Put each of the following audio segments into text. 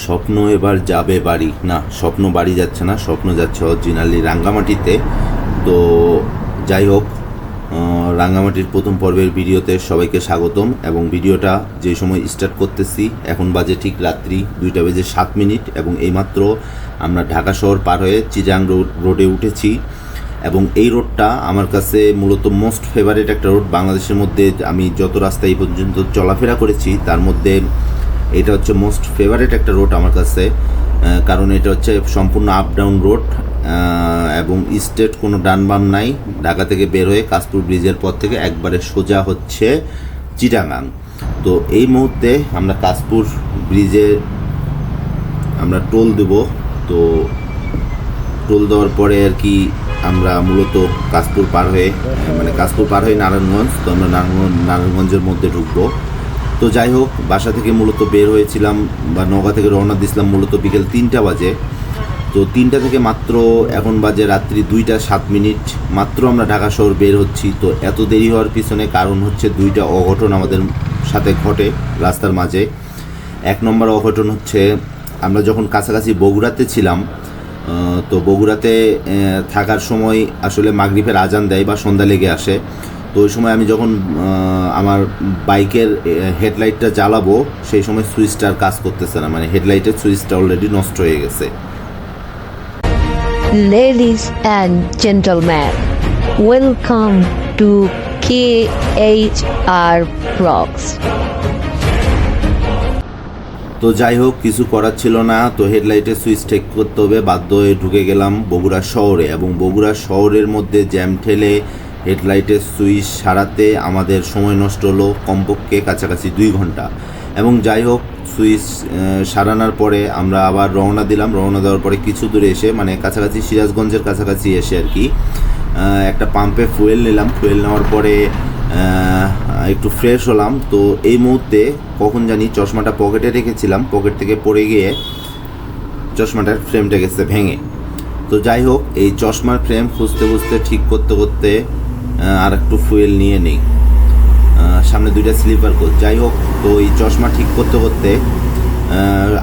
স্বপ্ন এবার যাবে বাড়ি, না স্বপ্ন বাড়ি যাচ্ছে না, স্বপ্ন যাচ্ছে অরিজিনালি রাঙ্গামাটিতে। তো যাই হোক, রাঙ্গামাটির প্রথম পর্বের ভিডিওতে সবাইকে স্বাগতম। এবং ভিডিওটা যে সময় স্টার্ট করতেছি এখন বাজে ঠিক রাত্রি 2:07 এবং এইমাত্র আমরা ঢাকা শহর পার হয়ে চিটাগাং রোডে উঠেছি। এবং এই রোডটা আমার কাছে মূলত মোস্ট ফেভারিট একটা রোড। বাংলাদেশের মধ্যে আমি যত রাস্তা এই পর্যন্ত চলাফেরা করেছি তার মধ্যে এটা হচ্ছে মোস্ট ফেভারিট একটা রোড আমার কাছে, কারণ এটা হচ্ছে সম্পূর্ণ আপ ডাউন রোড এবং স্ট্রেট কোনো ডান বাম নাই। ঢাকা থেকে বের হয়ে কাশপুর ব্রিজের পর থেকে একবারে সোজা হচ্ছে চিটাগাং। তো এই মুহূর্তে আমরা কাশপুর ব্রিজে আমরা টোল দেব। তো টোল দেওয়ার পরে আর কি আমরা মূলত কাশপুর পার হয়ে নারায়ণগঞ্জ, তো আমরা নারায়ণগঞ্জের মধ্যে ঢুকবো। তো যাই হোক, বাসা থেকে মূলত বের হয়েছিলাম বা নওগাঁ থেকে রওনা দিয়েছিলাম মূলত বিকেল 3টা বাজে। তো 3টা থেকে মাত্র এখন বাজে রাত্রি 2:07 মাত্র আমরা ঢাকা শহর বের হচ্ছি। তো এত দেরি হওয়ার পিছনে কারণ হচ্ছে 2টা অঘটন আমাদের সাথে ঘটে রাস্তার মাঝে। 1 নম্বর অঘটন হচ্ছে, আমরা যখন কাছাকাছি বগুড়াতে ছিলাম, তো বগুড়াতে থাকার সময় আসলে মাগরিবের আজান দেয় বা সন্ধ্যা লেগে আসে। তো ওই সময় আমি যখন আমার বাইকের হেডলাইটটা জ্বালাবো সেই সময় সুইচটা আর কাজ করতেছে না, মানে হেডলাইটের সুইচটা অলরেডি নষ্ট হয়ে গেছে। Ladies and gentlemen, welcome to KHR Vlogs. তো যাই হোক, কিছু করার ছিল না, তো হেডলাইটের সুইচ ঠিক করতে হবে, বাধ্য হয়ে ঢুকে গেলাম বগুড়া শহরে। এবং বগুড়া শহরের মধ্যে জ্যাম ঠেলে হেডলাইটের সুইচ সারাতে আমাদের সময় নষ্ট হলো কমপক্ষে কাছাকাছি 2 ঘন্টা। এবং যাই হোক, সুইচ সারানোর পরে আমরা আবার রওনা দিলাম। রওনা দেওয়ার পরে কিছু দূরে এসে, মানে কাছাকাছি সিরাজগঞ্জের কাছাকাছি এসে আর কি, একটা পাম্পে ফুয়েল নিলাম। ফুয়েল নেওয়ার পরে একটু ফ্রেশ হলাম। তো এই মুহূর্তে কখন জানি চশমাটা পকেটে রেখেছিলাম, পকেট থেকে পড়ে গিয়ে চশমাটার ফ্রেমটা গেছে ভেঙে। তো যাই হোক, এই চশমার ফ্রেম খুঁজতে খুঁজতে ঠিক করতে করতে আর একটু ফুয়েল নিয়ে নিই, সামনে 2টা স্লিপার কোচ। যাই হোক, তো এই চশমা ঠিক করতে করতে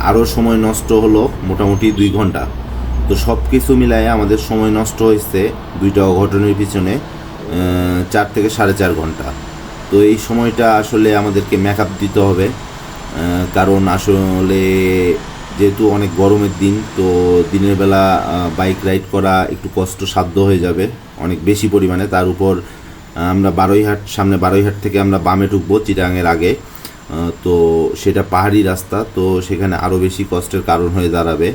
আরও সময় নষ্ট হলো মোটামুটি 2 ঘন্টা। তো সব কিছু মিলায়ে আমাদের সময় নষ্ট হয়েছে 2টা অঘটনের পিছনে 4 থেকে 4.5 ঘন্টা। তো এই সময়টা আসলে আমাদেরকে মেকআপ দিতে হবে, কারণ আসলে যেহেতু অনেক গরমের দিন, তো দিনের বেলা বাইক রাইড করা একটু কষ্টসাধ্য হয়ে যাবে অনেক বেশি পরিমাণে। তার উপর আমরা সামনে বারৈহাট থেকে আমরা বামে ঢুকবো চিটাগাংয়ের আগে, তো সেটা পাহাড়ি রাস্তা, তো সেখানে আরও বেশি কষ্টের কারণ হয়ে দাঁড়াবে।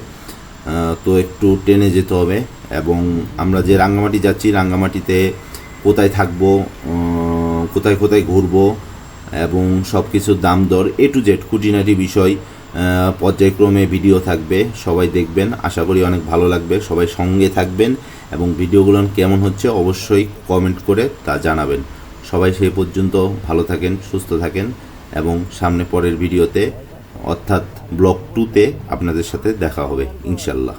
তো একটু ট্রেনে যেতে হবে। এবং আমরা যে রাঙ্গামাটি যাচ্ছি, রাঙ্গামাটিতে কোথায় থাকবো, কোথায় কোথায় ঘুরবো এবং সব কিছুর দাম দর A to Z খুঁটিনাটি বিষয় পর্যায়ক্রমে ভিডিও থাকবে, সবাই দেখবেন। আশা করি অনেক ভালো লাগবে, সবাই সঙ্গে থাকবেন এবং ভিডিওগুলো কেমন হচ্ছে অবশ্যই কমেন্ট করে তা জানাবেন। সবাই সেই পর্যন্ত ভালো থাকেন, সুস্থ থাকেন এবং সামনে পরের ভিডিওতে অর্থাৎ ব্লগ 2তে আপনাদের সাথে দেখা হবে ইনশাল্লাহ।